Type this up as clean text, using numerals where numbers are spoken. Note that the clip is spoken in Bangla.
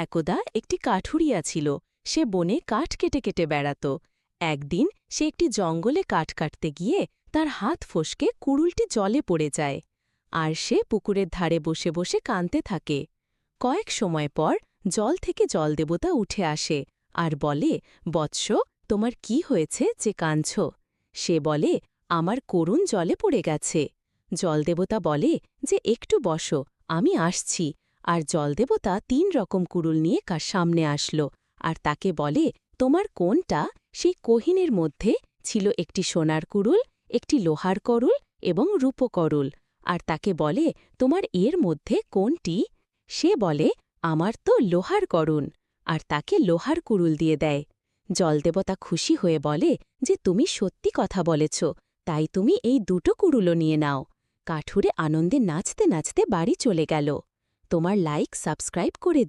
একদা একটি কাঠুরিয়া ছিল। সে বনে কাঠ কেটে কেটে বেড়াত। একদিন সে একটি জঙ্গলে কাঠ কাটতে গিয়ে তার হাত ফসকে কুড়ুলটি জলে পড়ে যায়। আর সে পুকুরের ধারে বসে বসে কাঁদতে থাকে। কয়েক সময় পর জল থেকে জলদেবতা উঠে আসে আর বলে, বৎস, তোমার কি হয়েছে যে কাঁদছ? সে বলে, আমার করুণ জলে পড়ে গেছে। জলদেবতা বলে যে একটু বসো, আমি আসছি। আর জলদেবতা ৩ রকম কুড়ুল নিয়ে সামনে আসলো আর তাকে বলে, তোমার কোনটা? সেই কোহিনের মধ্যে ছিল একটি সোনার কুড়ুল, একটি লোহার করুল এবং রূপকরুল। আর তাকে বলে, তোমার এর মধ্যে কোনটি? সে বলে, আমার তো লোহার করুণ। আর তাকে লোহার কুড়ুল দিয়ে দেয়। জলদেবতা খুশি হয়ে বলে যে তুমি সত্যি কথা বলেছ, তাই তুমি এই ২টো কুড়ুলও নিয়ে নাও। কাঠুরে আনন্দে নাচতে নাচতে বাড়ি চলে গেল। তোমার লাইক সাবস্ক্রাইব করে